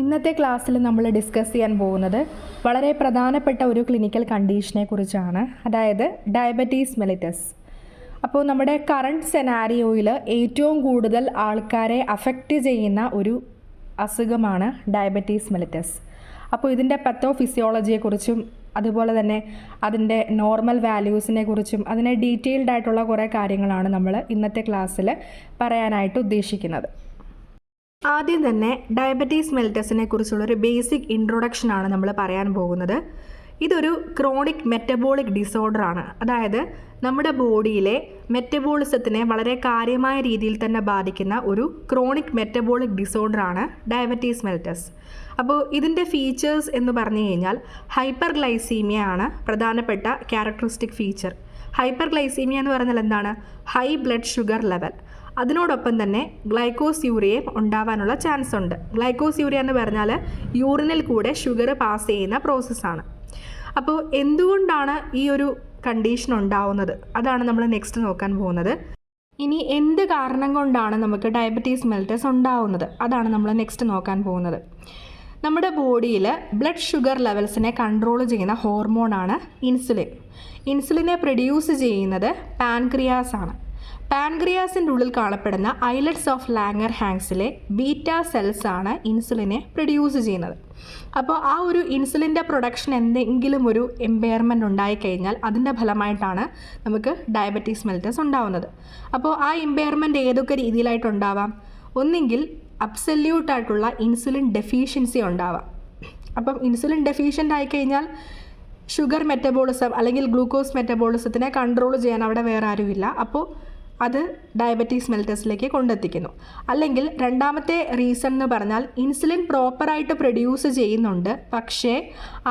ഇന്നത്തെ ക്ലാസ്സിൽ നമ്മൾ ഡിസ്കസ് ചെയ്യാൻ പോകുന്നത് വളരെ പ്രധാനപ്പെട്ട ഒരു ക്ലിനിക്കൽ കണ്ടീഷനെ കുറിച്ചാണ്, അതായത് ഡയബറ്റീസ് മെലിറ്റസ്. അപ്പോൾ നമ്മുടെ കറണ്ട് സെനാരിയോയിൽ ഏറ്റവും കൂടുതൽ ആൾക്കാരെ അഫക്റ്റ് ചെയ്യുന്ന ഒരു അസുഖമാണ് ഡയബറ്റീസ് മെലിറ്റസ്. അപ്പോൾ ഇതിൻ്റെ പത്തോഫിസിയോളജിയെക്കുറിച്ചും അതുപോലെ തന്നെ അതിൻ്റെ നോർമൽ വാല്യൂസിനെ കുറിച്ചും അതിനെ ഡീറ്റെയിൽഡ് ആയിട്ടുള്ള കുറേ കാര്യങ്ങളാണ് നമ്മൾ ഇന്നത്തെ ക്ലാസ്സിൽ പറയാനായിട്ട് ഉദ്ദേശിക്കുന്നത്. ആദ്യം തന്നെ ഡയബറ്റീസ് മെലിറ്റസിനെ കുറിച്ചുള്ളൊരു ബേസിക് ഇൻട്രൊഡക്ഷനാണ് നമ്മൾ പറയാൻ പോകുന്നത്. ഇതൊരു ക്രോണിക് മെറ്റബോളിക് ഡിസോർഡറാണ്. അതായത് നമ്മുടെ ബോഡിയിലെ മെറ്റബോളിസത്തിനെ വളരെ കാര്യമായ രീതിയിൽ തന്നെ ബാധിക്കുന്ന ഒരു ക്രോണിക് മെറ്റബോളിക് ഡിസോർഡറാണ് ഡയബറ്റീസ് മെലിറ്റസ്. അപ്പോൾ ഇതിൻ്റെ ഫീച്ചേഴ്സ് എന്ന് പറഞ്ഞു കഴിഞ്ഞാൽ ഹൈപ്പർഗ്ലൈസീമിയ ആണ് പ്രധാനപ്പെട്ട ക്യാരക്ടറിസ്റ്റിക് ഫീച്ചർ. ഹൈപ്പർഗ്ലൈസീമിയ എന്ന് പറഞ്ഞാൽ എന്താണ്? High blood sugar level. അതിനോടൊപ്പം തന്നെ ഗ്ലൈക്കോസ്യൂറിയയും ഉണ്ടാവാനുള്ള ചാൻസ് ഉണ്ട്. ഗ്ലൈക്കോസ്യൂറിയ എന്ന് പറഞ്ഞാൽ യൂറിനിൽ കൂടെ ഷുഗർ പാസ് ചെയ്യുന്ന പ്രോസസ്സാണ്. അപ്പോൾ എന്തുകൊണ്ടാണ് ഈ ഒരു കണ്ടീഷൻ ഉണ്ടാവുന്നത്, അതാണ് നമ്മൾ നെക്സ്റ്റ് നോക്കാൻ പോകുന്നത്. ഇനി എന്ത് കാരണം കൊണ്ടാണ് നമുക്ക് ഡയബറ്റീസ് മെലിറ്റസ് ഉണ്ടാവുന്നത്, അതാണ് നമ്മൾ നെക്സ്റ്റ് നോക്കാൻ പോകുന്നത്. നമ്മുടെ ബോഡിയിൽ ബ്ലഡ് ഷുഗർ ലെവൽസിനെ കൺട്രോൾ ചെയ്യുന്ന ഹോർമോണാണ് ഇൻസുലിൻ. ഇൻസുലിനെ പ്രൊഡ്യൂസ് ചെയ്യുന്നത് പാൻക്രിയാസ് ആണ്. പാൻക്രിയാസിൻ്റെ ഉള്ളിൽ കാണപ്പെടുന്ന ഐലറ്റ്സ് ഓഫ് ലാംഗർ ഹാങ്സിലെ ബീറ്റ സെൽസ് ആണ് ഇൻസുലിനെ പ്രൊഡ്യൂസ് ചെയ്യുന്നത്. അപ്പോൾ ആ ഒരു ഇൻസുലിൻ്റെ പ്രൊഡക്ഷൻ എന്തെങ്കിലും ഒരു എംപയർമെൻറ്റ് ഉണ്ടായിക്കഴിഞ്ഞാൽ അതിൻ്റെ ഫലമായിട്ടാണ് നമുക്ക് ഡയബറ്റീസ് മെലിറ്റസ് ഉണ്ടാവുന്നത്. അപ്പോൾ ആ എംപയർമെൻറ്റ് ഏതൊക്കെ രീതിയിലായിട്ടുണ്ടാവാം? ഒന്നെങ്കിൽ അബ്സല്യൂട്ടായിട്ടുള്ള ഇൻസുലിൻ ഡെഫിഷ്യൻസി ഉണ്ടാവാം. അപ്പം ഇൻസുലിൻ ഡെഫിഷ്യൻ്റ് ആയിക്കഴിഞ്ഞാൽ ഷുഗർ മെറ്റബോളിസം അല്ലെങ്കിൽ ഗ്ലൂക്കോസ് മെറ്റബോളിസത്തിനെ കൺട്രോൾ ചെയ്യാൻ അവിടെ വേറെ ആരുമില്ല. അപ്പോൾ അത് ഡയബറ്റീസ് മെലിറ്റസിലേക്ക് കൊണ്ടെത്തിക്കുന്നു. അല്ലെങ്കിൽ രണ്ടാമത്തെ റീസൺ എന്ന് പറഞ്ഞാൽ ഇൻസുലിൻ പ്രോപ്പറായിട്ട് പ്രൊഡ്യൂസ് ചെയ്യുന്നുണ്ട്, പക്ഷേ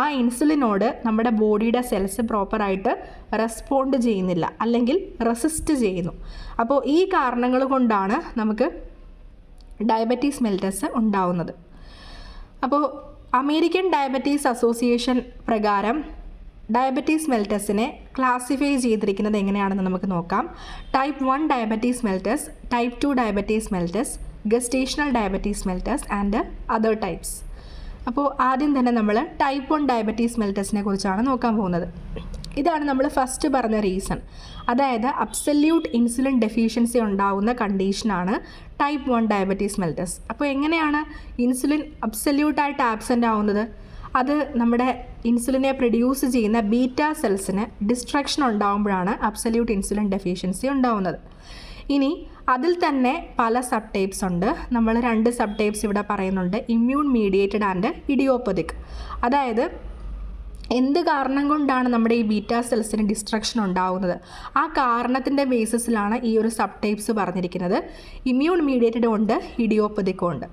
ആ ഇൻസുലിനോട് നമ്മുടെ ബോഡിയുടെ സെൽസ് പ്രോപ്പറായിട്ട് റെസ്പോണ്ട് ചെയ്യുന്നില്ല അല്ലെങ്കിൽ റെസിസ്റ്റ് ചെയ്യുന്നു. അപ്പോൾ ഈ കാരണങ്ങൾ കൊണ്ടാണ് നമുക്ക് ഡയബറ്റീസ് മെലിറ്റസ് ഉണ്ടാവുന്നത്. അപ്പോൾ അമേരിക്കൻ ഡയബറ്റീസ് അസോസിയേഷൻ പ്രകാരം ഡയബറ്റീസ് മെലിറ്റസിനെ ക്ലാസിഫൈ ചെയ്തിരിക്കുന്നത് എങ്ങനെയാണെന്ന് നമുക്ക് നോക്കാം. Type 1 diabetes mellitus, type 2 diabetes mellitus, gestational diabetes mellitus and other types. അപ്പോൾ ആദ്യം തന്നെ നമ്മൾ ടൈപ്പ് 1 ഡയബറ്റീസ് മെലിറ്റസിനെ കുറിച്ചാണ് നോക്കാൻ പോകുന്നത്. ഇതാണ് നമ്മൾ ഫസ്റ്റ് പറഞ്ഞ റീസൺ, അതായത് അബ്സല്യൂട്ട് ഇൻസുലിൻ ഡെഫിഷ്യൻസി ഉണ്ടാകുന്ന കണ്ടീഷനാണ് ടൈപ്പ് 1 ഡയബറ്റീസ് മെലിറ്റസ്. അപ്പോൾ എങ്ങനെയാണ് ഇൻസുലിൻ അബ്സല്യൂട്ടായിട്ട് ആബ്സെൻ്റ് ആവുന്നത്? അത് നമ്മുടെ ഇൻസുലിനെ പ്രൊഡ്യൂസ് ചെയ്യുന്ന ബീറ്റ സെൽസിന് ഡിസ്ട്രക്ഷൻ ഉണ്ടാകുമ്പോഴാണ് അബ്സല്യൂട്ട് ഇൻസുലിൻ ഡെഫിഷ്യൻസി ഉണ്ടാവുന്നത്. ഇനി അതിൽ തന്നെ പല സബ് ടൈപ്സ് ഉണ്ട്. നമ്മൾ 2 സബ് ടൈപ്സ് ഇവിടെ പറയുന്നുണ്ട്, ഇമ്മ്യൂൺ മീഡിയേറ്റഡ് ആൻഡ് ഇഡിയോപ്പതിക്. അതായത് എന്ത് കാരണം കൊണ്ടാണ് നമ്മുടെ ഈ ബീറ്റ സെൽസിന് ഡിസ്ട്രക്ഷൻ ഉണ്ടാവുന്നത്, ആ കാരണത്തിൻ്റെ ബേസിസിലാണ് ഈ ഒരു സബ് ടൈപ്സ് പറഞ്ഞിരിക്കുന്നത്. ഇമ്മ്യൂൺ മീഡിയേറ്റഡും ഉണ്ട്, ഇഡിയോപ്പതിക്കും ഉണ്ട്.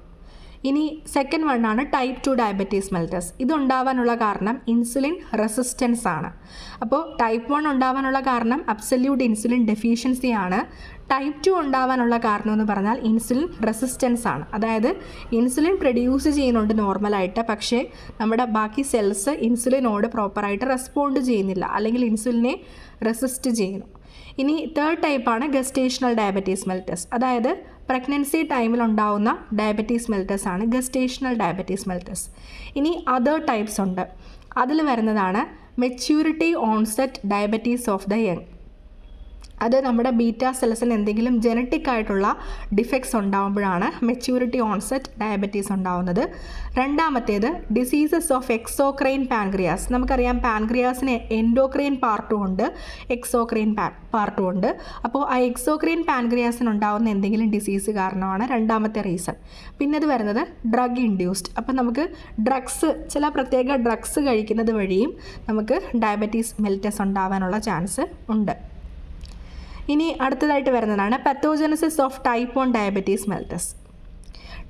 ഇനി സെക്കൻഡ് വണ്ണാണ് ടൈപ്പ് 2 ഡയബറ്റീസ് മെലിറ്റസ്. ഇതുണ്ടാവാനുള്ള കാരണം ഇൻസുലിൻ റെസിസ്റ്റൻസ് ആണ്. അപ്പോൾ ടൈപ്പ് 1 ഉണ്ടാവാനുള്ള കാരണം അബ്സല്യൂട്ട് ഇൻസുലിൻ ഡെഫിഷ്യൻസി ആണ്. ടൈപ്പ് 2 ഉണ്ടാവാനുള്ള കാരണം എന്ന് പറഞ്ഞാൽ ഇൻസുലിൻ റെസിസ്റ്റൻസ് ആണ്. അതായത് ഇൻസുലിൻ പ്രൊഡ്യൂസ് ചെയ്യുന്നുണ്ട് നോർമലായിട്ട്, പക്ഷേ നമ്മുടെ ബാക്കി സെൽസ് ഇൻസുലിനോട് പ്രോപ്പറായിട്ട് റെസ്പോണ്ട് ചെയ്യുന്നില്ല അല്ലെങ്കിൽ ഇൻസുലിനെ റെസിസ്റ്റ് ചെയ്യുന്നു. ഇനി തേർഡ് ടൈപ്പാണ് ഗസ്റ്റേഷണൽ ഡയബറ്റീസ് മെലിറ്റസ്. അതായത് പ്രഗ്നൻസി ടൈമിൽ ഉണ്ടാവുന്ന ഡയബറ്റീസ് മെലിറ്റസ് ആണ് ഗസ്റ്റേഷണൽ ഡയബറ്റീസ് മെലിറ്റസ്. ഇനി അതർ ടൈപ്സ് ഉണ്ട്. അതിൽ വരുന്നതാണ് maturity onset diabetes of the young. അത് നമ്മുടെ ബീറ്റ സെൽസിന് എന്തെങ്കിലും ജനറ്റിക് ആയിട്ടുള്ള ഡിഫക്ട്സ് ഉണ്ടാകുമ്പോഴാണ് മെച്യൂരിറ്റി ഓൺസെറ്റ് ഡയബറ്റീസ് ഉണ്ടാവുന്നത്. രണ്ടാമത്തേത് ഡിസീസസ് ഓഫ് എക്സോക്രൈൻ പാൻക്രിയാസ്. നമുക്കറിയാം പാൻക്രിയാസിന് എൻഡോക്രൈൻ പാർട്ടും ഉണ്ട്, എക്സോക്രൈൻ പാർട്ടും ഉണ്ട്. അപ്പോൾ ആ എക്സോക്രൈൻ പാൻക്രിയാസിന് ഉണ്ടാവുന്ന എന്തെങ്കിലും ഡിസീസ് കാരണമാണ് രണ്ടാമത്തെ റീസൺ. പിന്നെ ഇത് വരുന്നത് ഡ്രഗ് ഇൻഡ്യൂസ്ഡ്. അപ്പം നമുക്ക് ചില പ്രത്യേക ഡ്രഗ്സ് കഴിക്കുന്നത് വഴിയും നമുക്ക് ഡയബറ്റീസ് മെലിറ്റസ് ഉണ്ടാവാനുള്ള ചാൻസ് ഉണ്ട്. ഇനി അടുത്തതായിട്ട് വരുന്നതാണ് pathogenesis of type 1 diabetes mellitus.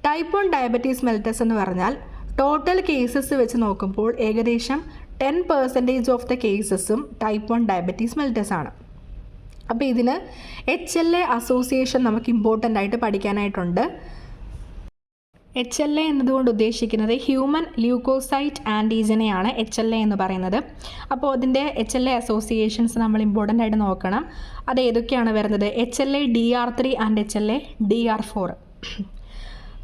Type 1 diabetes mellitus എന്ന് പറഞ്ഞാൽ ടോട്ടൽ കേസസ് വെച്ച് നോക്കുമ്പോൾ ഏകദേശം 10% ഓഫ് ദ കേസസും ടൈപ്പ് 1 ഡയബറ്റീസ് മെലിറ്റസ് ആണ്. അപ്പോൾ ഇതിന് HLA അസോസിയേഷൻ നമുക്ക് ഇമ്പോർട്ടൻ്റ് ആയിട്ട് പഠിക്കാനായിട്ടുണ്ട്. HLA എന്നതുകൊണ്ട് ഉദ്ദേശിക്കുന്നത് ഹ്യൂമൻ ല്യൂക്കോസൈറ്റ് ആൻറ്റിജനെയാണ് HLA എന്ന് പറയുന്നത്. അപ്പോൾ അതിൻ്റെ HLA അസോസിയേഷൻസ് നമ്മൾ ഇമ്പോർട്ടൻ്റ് ആയിട്ട് നോക്കണം. അത് ഏതൊക്കെയാണ് വരുന്നത്? HLA DR3 and HLA DR4.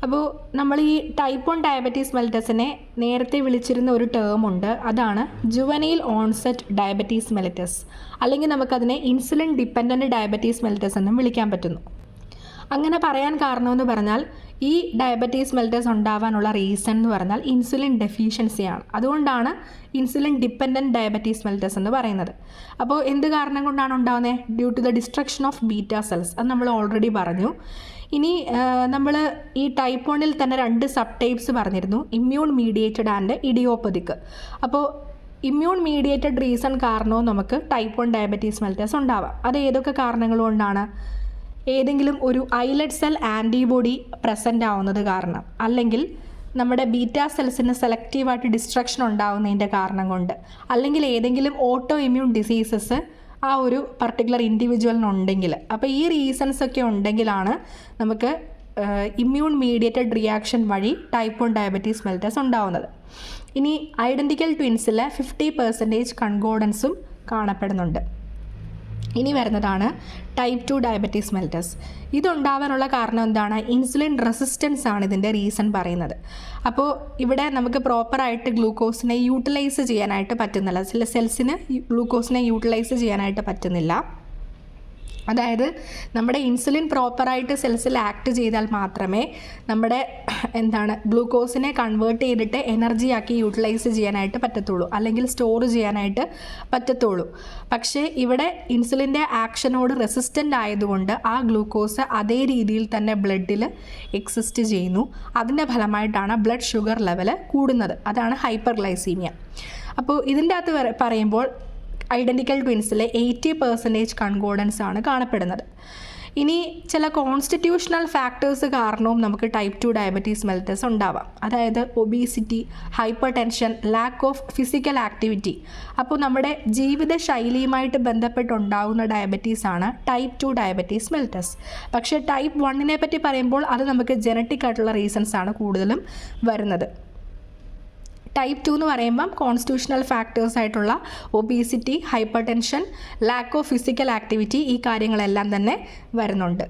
അപ്പോൾ നമ്മൾ ഈ ടൈപ്പ് 1 ഡയബറ്റീസ് മെലിറ്റസിനെ നേരത്തെ വിളിച്ചിരുന്ന ഒരു ടേം ഉണ്ട്, അതാണ് ജുവനൈൽ ഓൺസെറ്റ് ഡയബറ്റീസ് മെലിറ്റസ്, അല്ലെങ്കിൽ നമുക്കതിനെ ഇൻസുലിൻ ഡിപ്പെൻഡൻറ്റ് ഡയബറ്റീസ് മെലിറ്റസ് എന്നും വിളിക്കാൻ പറ്റുന്നു. അങ്ങനെ പറയാൻ കാരണമെന്ന് പറഞ്ഞാൽ ഈ ഡയബറ്റീസ് മെലിറ്റസ് ഉണ്ടാവാനുള്ള റീസൺ എന്ന് പറഞ്ഞാൽ ഇൻസുലിൻ ഡെഫിഷ്യൻസിയാണ്. അതുകൊണ്ടാണ് ഇൻസുലിൻ ഡിപ്പെൻഡൻറ്റ് ഡയബറ്റീസ് മെലിറ്റസ് എന്ന് പറയുന്നത്. അപ്പോൾ എന്ത് കാരണം കൊണ്ടാണ് ഉണ്ടാകുന്നത്? Due to the destruction of beta cells. അത് നമ്മൾ ഓൾറെഡി പറഞ്ഞു. ഇനി നമ്മൾ ഈ ടൈപ്പ് 1 തന്നെ 2 സബ് ടൈപ്സ് പറഞ്ഞിരുന്നു, ഇമ്മ്യൂൺ മീഡിയേറ്റഡ് ആൻഡ് ഇഡിയോപ്പതിക്. അപ്പോൾ ഇമ്മ്യൂൺ മീഡിയേറ്റഡ് റീസൺ കാരണവും നമുക്ക് ടൈപ്പ് 1 ഡയബറ്റീസ് മെലിറ്റസ് ഉണ്ടാവാം. അത് ഏതൊക്കെ കാരണങ്ങൾ കൊണ്ടാണ്? ഏതെങ്കിലും ഒരു ഐലറ്റ് സെൽ ആൻറ്റിബോഡി പ്രസൻ്റ് ആവുന്നത് കാരണം, അല്ലെങ്കിൽ നമ്മുടെ ബീറ്റാ സെൽസിന് സെലക്റ്റീവായിട്ട് ഡിസ്ട്രക്ഷൻ ഉണ്ടാവുന്നതിൻ്റെ കാരണം കൊണ്ട്, അല്ലെങ്കിൽ ഏതെങ്കിലും ഓട്ടോ ഇമ്മ്യൂൺ ഡിസീസസ് ആ ഒരു പർട്ടിക്കുലർ ഇൻഡിവിജ്വലിനുണ്ടെങ്കിൽ. അപ്പോൾ ഈ റീസൺസ് ഒക്കെ ഉണ്ടെങ്കിലാണ് നമുക്ക് ഇമ്മ്യൂൺ മീഡിയേറ്റഡ് റിയാക്ഷൻ വഴി ടൈപ്പ് 1 ഡയബറ്റീസ് മെലിറ്റസ് ഉണ്ടാവുന്നത്. ഇനി ഐഡൻറ്റിക്കൽ ട്വിൻസിൽ 50% കൺകോർഡൻസും കാണപ്പെടുന്നുണ്ട്. ഇനി വരുന്നതാണ് ടൈപ്പ് 2 ഡയബറ്റീസ് മെലിറ്റസ്. ഇതുണ്ടാവാനുള്ള കാരണം എന്താണ്? ഇൻസുലിൻ റെസിസ്റ്റൻസ് ആണ് ഇതിൻ്റെ റീസൺ പറയുന്നത്. അപ്പോൾ ഇവിടെ നമുക്ക് പ്രോപ്പറായിട്ട് ഗ്ലൂക്കോസിനെ യൂട്ടിലൈസ് ചെയ്യാനായിട്ട് പറ്റുന്നില്ല, ചില സെൽസിന് ഗ്ലൂക്കോസിനെ യൂട്ടിലൈസ് ചെയ്യാനായിട്ട് പറ്റുന്നില്ല. അതായത് നമ്മുടെ ഇൻസുലിൻ പ്രോപ്പറായിട്ട് സെൽസിൽ ആക്ട് ചെയ്താൽ മാത്രമേ നമ്മുടെ ഗ്ലൂക്കോസിനെ കൺവേർട്ട് ചെയ്തിട്ട് എനർജിയാക്കി യൂട്ടിലൈസ് ചെയ്യാനായിട്ട് പറ്റത്തുള്ളൂ, അല്ലെങ്കിൽ സ്റ്റോർ ചെയ്യാനായിട്ട് പറ്റത്തുള്ളൂ. പക്ഷേ ഇവിടെ ഇൻസുലിൻ്റെ ആക്ഷനോട് റെസിസ്റ്റൻ്റ് ആയതുകൊണ്ട് ആ ഗ്ലൂക്കോസ് അതേ രീതിയിൽ തന്നെ ബ്ലഡിൽ എക്സിസ്റ്റ് ചെയ്യുന്നു. അതിൻ്റെ ഫലമായിട്ടാണ് ബ്ലഡ് ഷുഗർ ലെവൽ കൂടുന്നത്. അതാണ് ഹൈപ്പർഗ്ലൈസീമിയ. അപ്പോൾ ഇതിൻ്റെ അകത്ത് പറയുമ്പോൾ ഐഡൻറ്റിക്കൽ ട്വിൻസിൽ 80% കൺകോർഡൻസ് ആണ് കാണപ്പെടുന്നത്. ഇനി ചില കോൺസ്റ്റിറ്റ്യൂഷണൽ ഫാക്ടേഴ്സ് കാരണവും നമുക്ക് ടൈപ്പ് 2 ഡയബറ്റീസ് മെലിറ്റസ് ഉണ്ടാവാം. അതായത് obesity, hyper tension, lack of physical activity. അപ്പോൾ നമ്മുടെ ജീവിതശൈലിയുമായിട്ട് ബന്ധപ്പെട്ടുണ്ടാകുന്ന ഡയബറ്റീസാണ് ടൈപ്പ് 2 ഡയബറ്റീസ് മെലിറ്റസ്. പക്ഷേ ടൈപ്പ് 1 പറ്റി പറയുമ്പോൾ അത് നമുക്ക് ജനറ്റിക് ആയിട്ടുള്ള റീസൺസ് ആണ് കൂടുതലും വരുന്നത്. ടൈപ്പ് 2 എന്ന് പറയുമ്പം കോൺസ്റ്റിറ്റ്യൂഷണൽ ഫാക്ടേഴ്സ് ആയിട്ടുള്ള obesity, hyper tension, lack of physical activity, ഈ കാര്യങ്ങളെല്ലാം തന്നെ വരുന്നുണ്ട്.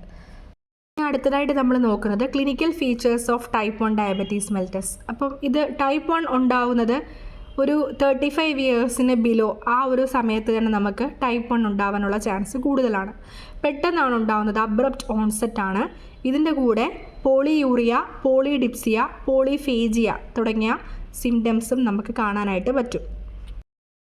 അടുത്തതായിട്ട് നമ്മൾ നോക്കുന്നത് clinical features of type 1 diabetes mellitus. അപ്പം ഇത് ടൈപ്പ് 1 ഉണ്ടാവുന്നത് ഒരു 35 ഇയേഴ്സിന് ബിലോ ആ ഒരു സമയത്ത് തന്നെ നമുക്ക് ടൈപ്പ് 1 ഉണ്ടാവാനുള്ള ചാൻസ് കൂടുതലാണ്. പെട്ടെന്നാണ് ഉണ്ടാവുന്നത്, അബ്രപ്റ്റ് ഓൺസെറ്റ് ആണ്. ഇതിൻ്റെ കൂടെ പോളിയൂറിയ, പോളിഡിപ്സിയ, പോളിഫേജിയ തുടങ്ങിയ സിംറ്റംസും നമുക്ക് കാണാനായിട്ട് പറ്റും.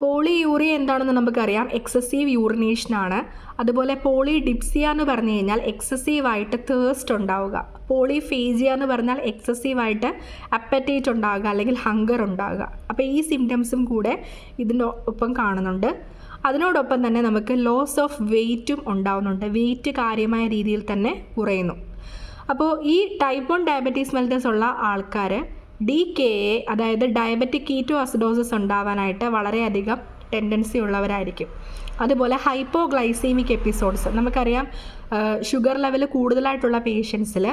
പോളിയൂറിയ എന്താണെന്ന് നമുക്കറിയാം, എക്സസീവ് യൂറിനേഷനാണ്. അതുപോലെ പോളിഡിപ്സിയ എന്ന് പറഞ്ഞു കഴിഞ്ഞാൽ എക്സസീവായിട്ട് തേഴ്സ്റ്റ് ഉണ്ടാവുക. പോളിഫേജിയ എന്ന് പറഞ്ഞാൽ എക്സസീവായിട്ട് അപ്പറ്റൈറ്റ് ഉണ്ടാവുക, അല്ലെങ്കിൽ ഹങ്കർ ഉണ്ടാവുക. അപ്പോൾ ഈ സിംറ്റംസും കൂടെ ഇതിൻ്റെ ഒപ്പം കാണുന്നുണ്ട്. അതിനോടൊപ്പം തന്നെ നമുക്ക് ലോസ് ഓഫ് വെയ്റ്റും ഉണ്ടാവുന്നുണ്ട്. വെയ്റ്റ് കാര്യമായ രീതിയിൽ തന്നെ കുറയുന്നു. അപ്പോൾ ഈ ടൈപ്പ് 1 ഡയബറ്റീസ് മെലിറ്റസ് ഉള്ള ആൾക്കാർ DKA, അതായത് ഡയബറ്റിക് കീറ്റോ അസിഡോസിസ് ഉണ്ടാവാനായിട്ട് വളരെയധികം ടെൻഡൻസി ഉള്ളവരായിരിക്കും. അതുപോലെ ഹൈപ്പോഗ്ലൈസീമിക് എപ്പിസോഡ്സ്, നമുക്കറിയാം ഷുഗർ ലെവൽ കൂടുതലായിട്ടുള്ള പേഷ്യൻസിൽ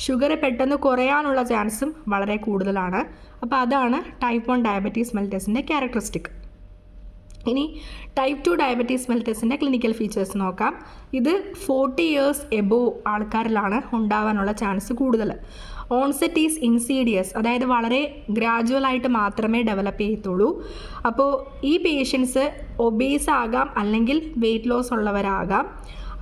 ഷുഗർ പെട്ടെന്ന് കുറയാനുള്ള ചാൻസും വളരെ കൂടുതലാണ്. അപ്പോൾ അതാണ് ടൈപ്പ് 1 ഡയബറ്റീസ് മെലിറ്റസിൻ്റെ ക്യാരക്ടറിസ്റ്റിക്. ഇനി ടൈപ്പ് 2 ഡയബറ്റീസ് മെലിറ്റസിൻ്റെ ക്ലിനിക്കൽ ഫീച്ചേഴ്സ് നോക്കാം. ഇത് 40 ഇയേഴ്സ് എബോവ് ആൾക്കാരിലാണ് ഉണ്ടാവാനുള്ള ചാൻസ് കൂടുതൽ. ഓൺസെറ്റ് ഈസ് ഇൻസീഡിയസ്, അതായത് വളരെ ഗ്രാജുവലായിട്ട് മാത്രമേ ഡെവലപ്പ് ചെയ്യത്തുള്ളൂ. അപ്പോൾ ഈ പേഷ്യൻസ് ഒബീസ് ആകാം, അല്ലെങ്കിൽ വെയ്റ്റ് ലോസ് ഉള്ളവരാകാം.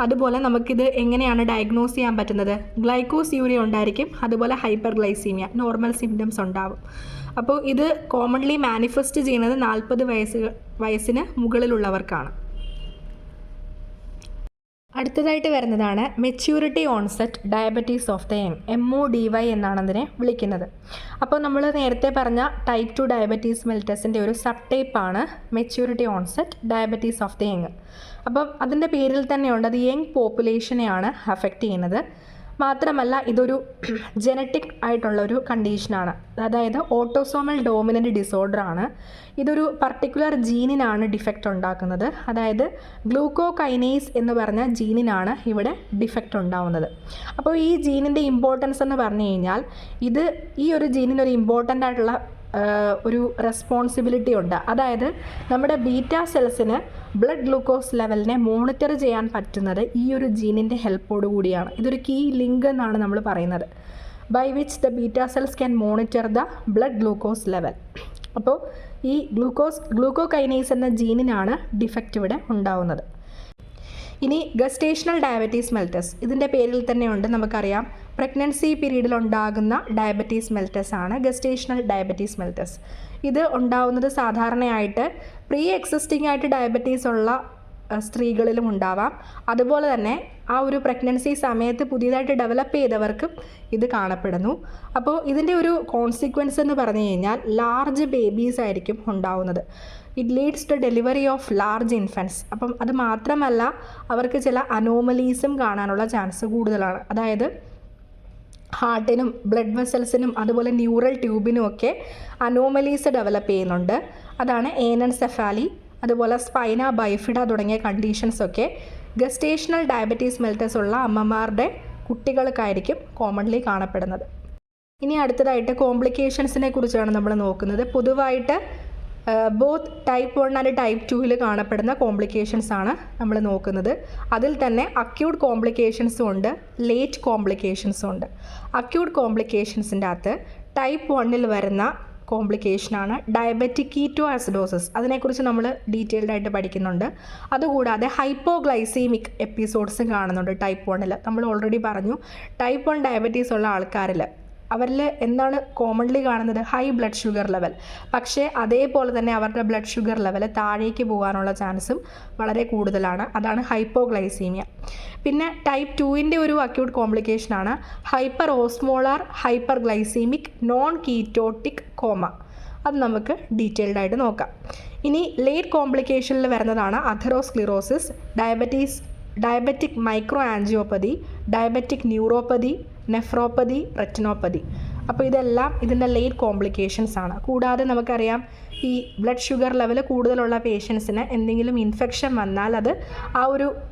അതുപോലെ നമുക്കിത് എങ്ങനെയാണ് ഡയഗ്നോസ് ചെയ്യാൻ പറ്റുന്നത്? ഗ്ലൈക്കോസ്യൂരിയ ഉണ്ടായിരിക്കും, അതുപോലെ ഹൈപ്പർഗ്ലൈസീമിയ, നോർമൽ സിംറ്റംസ് ഉണ്ടാവും. അപ്പോൾ ഇത് കോമൺലി മാനിഫെസ്റ്റ് ചെയ്യുന്നത് 40 വയസ്സിന് മുകളിലുള്ളവർക്കാണ്. അടുത്തതായിട്ട് വരുന്നതാണ് maturity onset diabetes of the young, MODY എന്നാണ് അതിനെ വിളിക്കുന്നത്. അപ്പോൾ നമ്മൾ നേരത്തെ പറഞ്ഞ ടൈപ്പ് 2 ഡയബറ്റീസ് മെലിറ്റസിൻ്റെ ഒരു സബ് ടൈപ്പാണ് maturity onset diabetes of the young. അപ്പം അതിൻ്റെ പേരിൽ തന്നെയുണ്ട്, അത് യങ് പോപ്പുലേഷനെയാണ് അഫക്റ്റ് ചെയ്യുന്നത്. മാത്രമല്ല ഇതൊരു ജനറ്റിക് ആയിട്ടുള്ള ഒരു കണ്ടീഷനാണ്, അതായത് ഓട്ടോസോമൽ ഡോമിനൻ്റ് ഡിസോർഡർ ആണ്. ഇതൊരു പർട്ടിക്കുലർ ജീനിനാണ് ഡിഫക്റ്റ് ഉണ്ടാക്കുന്നത്, അതായത് ഗ്ലൂക്കോകൈനേസ് എന്ന് പറഞ്ഞ ജീനിനാണ് ഇവിടെ ഡിഫക്റ്റ് ഉണ്ടാവുന്നത്. അപ്പോൾ ഈ ജീനിൻ്റെ ഇമ്പോർട്ടൻസ് എന്ന് പറഞ്ഞു കഴിഞ്ഞാൽ ഈ ഒരു ജീനിനൊരു ഇമ്പോർട്ടൻ്റ് ആയിട്ടുള്ള ഒരു റെസ്പോൺസിബിലിറ്റി ഉണ്ട്. അതായത് നമ്മുടെ ബീറ്റാ സെൽസിന് ബ്ലഡ് ഗ്ലൂക്കോസ് ലെവലിനെ മോണിറ്റർ ചെയ്യാൻ പറ്റുന്നത് ഈ ഒരു ജീനിൻ്റെ ഹെൽപ്പോട് കൂടിയാണ്. ഇതൊരു കീ ലിങ്ക് എന്നാണ് നമ്മൾ പറയുന്നത്. By which the beta cells can monitor the blood glucose level. അപ്പോൾ ഈ ഗ്ലൂക്കോകൈനേസ് എന്ന ജീനിനാണ് ഡിഫക്റ്റ് ഇവിടെ ഉണ്ടാവുന്നത്. ഇനി ഗസ്റ്റേഷണൽ ഡയബറ്റീസ് മെൽറ്റസ്, ഇതിൻ്റെ പേരിൽ തന്നെ ഉണ്ട്, നമുക്കറിയാം പ്രഗ്നൻസി പീരീഡിൽ ഉണ്ടാകുന്ന ഡയബറ്റീസ് മെൽറ്റസ് ആണ് ഗസ്റ്റേഷണൽ ഡയബറ്റീസ് മെൽറ്റസ്. ഇത് ഉണ്ടാവുന്നത് സാധാരണയായിട്ട് പ്രീ എക്സിസ്റ്റിംഗ് ആയിട്ട് ഡയബറ്റീസ് ഉള്ള സ്ത്രീകളിലും ഉണ്ടാവാം. അതുപോലെ തന്നെ ആ ഒരു പ്രഗ്നൻസി സമയത്ത് പുതിയതായിട്ട് ഡെവലപ്പ് ചെയ്തവർക്കും ഇത് കാണപ്പെടുന്നു. അപ്പോൾ ഇതിൻ്റെ ഒരു കോൺസിക്വൻസ് എന്ന് പറഞ്ഞു കഴിഞ്ഞാൽ ലാർജ് ബേബീസ് ആയിരിക്കും ഉണ്ടാവുന്നത്. It leads to delivery of large infants. അപ്പം അത് മാത്രമല്ല, അവർക്ക് ചില അനോമലീസും കാണാനുള്ള ചാൻസ് കൂടുതലാണ്. അതായത് ഹാർട്ടിനും ബ്ലഡ് വെസൽസിനും അതുപോലെ ന്യൂറൽ ട്യൂബിനും ഒക്കെ അനോമലീസ് ഡെവലപ്പ് ചെയ്യുന്നുണ്ട്. അതാണ് ഏനൻസെഫാലി, അതുപോലെ സ്പൈന ബൈഫിഡ തുടങ്ങിയ കണ്ടീഷൻസൊക്കെ ഗസ്റ്റേഷണൽ ഡയബറ്റീസ് മെൽറ്റസ് ഉള്ള അമ്മമാരുടെ കുട്ടികൾക്കായിരിക്കും കോമൺലി കാണപ്പെടുന്നത്. ഇനി അടുത്തതായിട്ട് കോംപ്ലിക്കേഷൻസിനെ കുറിച്ചാണ് നമ്മൾ നോക്കുന്നത്. പൊതുവായിട്ട് ബോത്ത് ടൈപ്പ് 1 ആൻഡ് ടൈപ്പ് 2 കാണപ്പെടുന്ന കോംപ്ലിക്കേഷൻസ് ആണ് നമ്മൾ നോക്കുന്നത്. അതിൽ തന്നെ അക്യൂട്ട് കോംപ്ലിക്കേഷൻസും ഉണ്ട്, ലേറ്റ് കോംപ്ലിക്കേഷൻസും ഉണ്ട്. അക്യൂട്ട് കോംപ്ലിക്കേഷൻസിൻ്റെ അകത്ത് ടൈപ്പ് 1 വരുന്ന കോംപ്ലിക്കേഷനാണ് ഡയബറ്റിക് കീറ്റോ ആസിഡോസിസ്. അതിനെക്കുറിച്ച് നമ്മൾ ഡീറ്റെയിൽഡ് ആയിട്ട് പഠിക്കുന്നുണ്ട്. അതുകൂടാതെ ഹൈപ്പോഗ്ലൈസീമിക് എപ്പിസോഡ്സും കാണുന്നുണ്ട് ടൈപ്പ് 1. നമ്മൾ ഓൾറെഡി പറഞ്ഞു, ടൈപ്പ് 1 ഡയബറ്റീസ് ഉള്ള ആൾക്കാരിൽ അവരിൽ എന്താണ് കോമൺലി കാണുന്നത്? High blood sugar level. പക്ഷേ അതേപോലെ തന്നെ അവരുടെ ബ്ലഡ് ഷുഗർ ലെവൽ താഴേക്ക് പോകാനുള്ള ചാൻസും വളരെ കൂടുതലാണ്. അതാണ് ഹൈപ്പോഗ്ലൈസീമിയ. പിന്നെ ടൈപ്പ് 2 ഒരു അക്യൂട്ട് കോംപ്ലിക്കേഷനാണ് hyper osmolar hyper glycaemic non ketotic coma. അത് നമുക്ക് ഡീറ്റെയിൽഡ് ആയിട്ട് നോക്കാം. ഇനി ലേറ്റ് കോംപ്ലിക്കേഷനിൽ വരുന്നതാണ് atherosclerosis, diabetic micro angiopathy, diabetic neuropathy, nephropathy, retinopathy. അപ്പോൾ ഇതെല്ലാം ഇതിൻ്റെ ലേറ്റ് കോംപ്ലിക്കേഷൻസ് ആണ്. കൂടാതെ നമുക്കറിയാം ഈ ബ്ലഡ് ഷുഗർ ലെവൽ കൂടുതലുള്ള പേഷ്യൻസിന് എന്തെങ്കിലും ഇൻഫെക്ഷൻ വന്നാൽ അത് ആ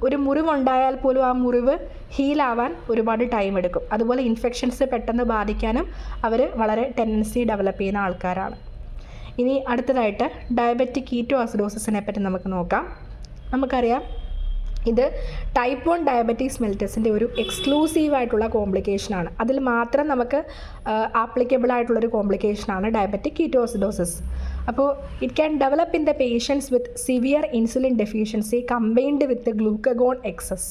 ഒരു മുറിവുണ്ടായാൽ പോലും ആ മുറിവ് ഹീലാവാൻ ഒരുപാട് ടൈം എടുക്കും. അതുപോലെ ഇൻഫെക്ഷൻസ് പെട്ടെന്ന് ബാധിക്കാനും അവർ വളരെ ടെൻഡൻസി ഡെവലപ്പ് ചെയ്യുന്ന ആൾക്കാരാണ്. ഇനി അടുത്തതായിട്ട് ഡയബറ്റിക് കീറ്റോ ആസിഡോസിസിനെ പറ്റി നമുക്ക് നോക്കാം. നമുക്കറിയാം ഇത് ടൈപ്പ് 1 ഡയബറ്റീസ് മെൽറ്റസിൻ്റെ ഒരു എക്സ്ക്ലൂസീവായിട്ടുള്ള കോംപ്ലിക്കേഷനാണ്. അതിൽ മാത്രം നമുക്ക് ആപ്ലിക്കബിൾ ആയിട്ടുള്ളൊരു കോംപ്ലിക്കേഷനാണ് ഡയബറ്റിക് കീറ്റോസിഡോസിസ്. അപ്പോൾ it can develop in the patients with severe insulin deficiency combined with glucagon excess.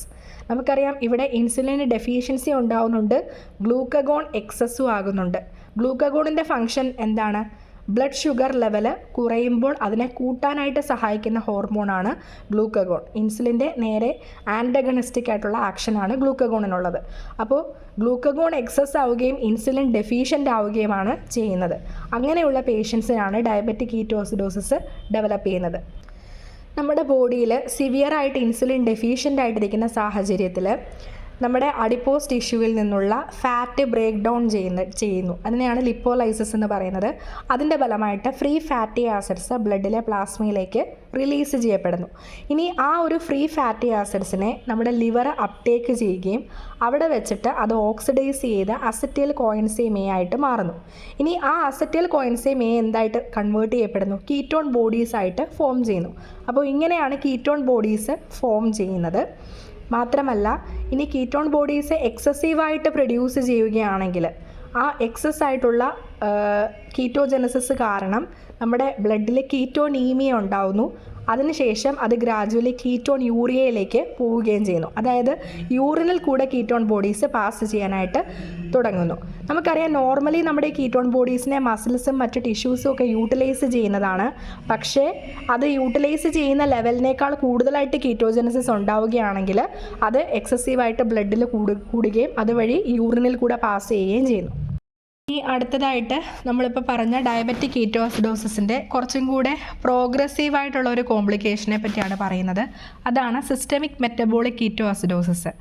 നമുക്കറിയാം ഇവിടെ ഇൻസുലിൻ ഡെഫിഷ്യൻസി ഉണ്ടാകുന്നുണ്ട്, ഗ്ലൂക്കഗോൺ എക്സസ്സും ആകുന്നുണ്ട്. ഗ്ലൂക്കഗോണിൻ്റെ ഫംഗ്ഷൻ എന്താണ്? ബ്ലഡ് ഷുഗർ ലെവൽ കുറയുമ്പോൾ അതിനെ കൂട്ടാനായിട്ട് സഹായിക്കുന്ന ഹോർമോണാണ് ഗ്ലൂക്കഗോൺ. ഇൻസുലിൻ്റെ നേരെ ആൻറ്റഗണിസ്റ്റിക് ആയിട്ടുള്ള ആക്ഷനാണ് ഗ്ലൂക്കഗോണിനുള്ളത്. അപ്പോൾ ഗ്ലൂക്കഗോൺ എക്സസ് ആവുകയും ഇൻസുലിൻ ഡെഫിഷ്യൻ്റ് ആവുകയുമാണ് ചെയ്യുന്നത്. അങ്ങനെയുള്ള പേഷ്യൻസിനാണ് ഡയബറ്റിക് കീറ്റോസിഡോസിസ് ഡെവലപ്പ് ചെയ്യുന്നത്. നമ്മുടെ ബോഡിയിൽ സിവിയറായിട്ട് ഇൻസുലിൻ ഡെഫിഷ്യൻ്റ് ആയിട്ടിരിക്കുന്ന സാഹചര്യത്തിൽ നമ്മുടെ അഡിപ്പോസ് ടിഷ്യൂവിൽ നിന്നുള്ള ഫാറ്റ് ബ്രേക്ക് ഡൗൺ ചെയ്യുന്നു. അതിനെയാണ് ലിപ്പോലൈസിസ് എന്ന് പറയുന്നത്. അതിൻ്റെ ഫലമായിട്ട് ഫ്രീ ഫാറ്റി ആസിഡ്സ് ബ്ലഡിലെ പ്ലാസ്മയിലേക്ക് റിലീസ് ചെയ്യപ്പെടുന്നു. ഇനി ആ ഒരു ഫ്രീ ഫാറ്റി ആസിഡ്സിനെ നമ്മുടെ ലിവർ അപ്ടേക്ക് ചെയ്യുകയും അവിടെ വെച്ചിട്ട് അത് ഓക്സിഡൈസ് ചെയ്ത് അസറ്റൈൽ കോയിൻസൈം എ ആയിട്ട് മാറുന്നു. ഇനി ആ അസറ്റൈൽ കോയിൻസൈം എ എന്തായിട്ട് കൺവേർട്ട് ചെയ്യപ്പെടുന്നു? കീറ്റോൺ ബോഡീസ് ആയിട്ട് ഫോം ചെയ്യുന്നു. അപ്പോൾ ഇങ്ങനെയാണ് കീറ്റോൺ ബോഡീസ് ഫോം ചെയ്യുന്നത്. മാത്രമല്ല ഇനി കീറ്റോൺ ബോഡീസ് എക്സസീവായിട്ട് പ്രൊഡ്യൂസ് ചെയ്യുകയാണെങ്കിൽ ആ എക്സസ് ആയിട്ടുള്ള കീറ്റോജനസിസ് കാരണം നമ്മുടെ ബ്ലഡിൽ കീറ്റോനീമിയ ഉണ്ടാവുന്നു. അതിനുശേഷം അത് ഗ്രാജുവലി കീറ്റോൺ യൂറിയയിലേക്ക് പോവുകയും ചെയ്യുന്നു. അതായത് യൂറിനിൽ കൂടെ കീറ്റോൺ ബോഡീസ് പാസ് ചെയ്യാനായിട്ട് തുടങ്ങുന്നു. നമുക്കറിയാം നോർമലി നമ്മുടെ കീറ്റോൺ ബോഡീസിനെ മസിൽസും മറ്റ് ടിഷ്യൂസും ഒക്കെ യൂട്ടിലൈസ് ചെയ്യുന്നതാണ്. പക്ഷേ അത് യൂട്ടിലൈസ് ചെയ്യുന്ന ലെവലിനേക്കാൾ കൂടുതലായിട്ട് കീറ്റോജനസിസ് ഉണ്ടാവുകയാണെങ്കിൽ അത് എക്സസീവായിട്ട് ബ്ലഡിൽ കൂടുകയും അതുവഴി യൂറിനിൽ കൂടെ പാസ് ചെയ്യുകയും ചെയ്യുന്നു. ഈ അടുത്തതായിട്ട് നമ്മളിപ്പോൾ പറഞ്ഞ ഡയബറ്റിക് കീറ്റോസിഡോസിസിൻ്റെ കുറച്ചും കൂടെ പ്രോഗ്രസീവായിട്ടുള്ള ഒരു കോംപ്ലിക്കേഷനെ പറ്റിയാണ് പറയുന്നത്. അതാണ് സിസ്റ്റമിക് മെറ്റബോളിക് കീറ്റോസിഡോസിസ്.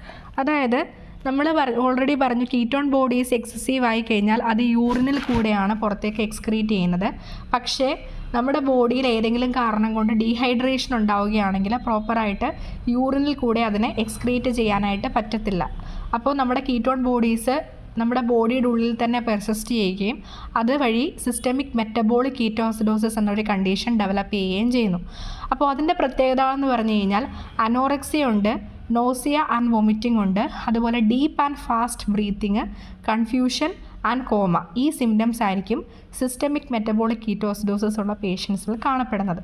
അതായത് നമ്മൾ ഓൾറെഡി പറഞ്ഞു കീറ്റോൺ ബോഡീസ് എക്സസീവായി കഴിഞ്ഞാൽ അത് യൂറിനിൽ കൂടെയാണ് പുറത്തേക്ക് എക്സ്ക്രീറ്റ് ചെയ്യുന്നത്. പക്ഷേ നമ്മുടെ ബോഡിയിൽ ഏതെങ്കിലും കാരണം കൊണ്ട് ഡീഹൈഡ്രേഷൻ ഉണ്ടാവുകയാണെങ്കിൽ പ്രോപ്പറായിട്ട് യൂറിനിൽ കൂടെ അതിനെ എക്സ്ക്രീറ്റ് ചെയ്യാനായിട്ട് പറ്റത്തില്ല. അപ്പോൾ നമ്മുടെ കീറ്റോൺ ബോഡീസ് നമ്മുടെ ബോഡിയുടെ ഉള്ളിൽ തന്നെ പെർസിസ്റ്റ് ചെയ്യുകയും അതുവഴി സിസ്റ്റമിക് മെറ്റബോളിക് കീറ്റോസിഡോസിസ് എന്നൊരു കണ്ടീഷൻ ഡെവലപ്പ് ചെയ്യുകയും ചെയ്യുന്നു. അപ്പോൾ അതിൻ്റെ പ്രത്യേകത എന്ന് പറഞ്ഞു കഴിഞ്ഞാൽ അനോറക്സിയ ഉണ്ട്, നോസിയ ആൻഡ് വൊമിറ്റിംഗ് ഉണ്ട്, അതുപോലെ deep and fast breathing, confusion, and coma. ഈ സിംറ്റംസ് ആയിരിക്കും സിസ്റ്റമിക് മെറ്റബോളിക് കീറ്റോസിഡോസിസ് ഉള്ള പേഷ്യൻസിൽ കാണപ്പെടുന്നത്.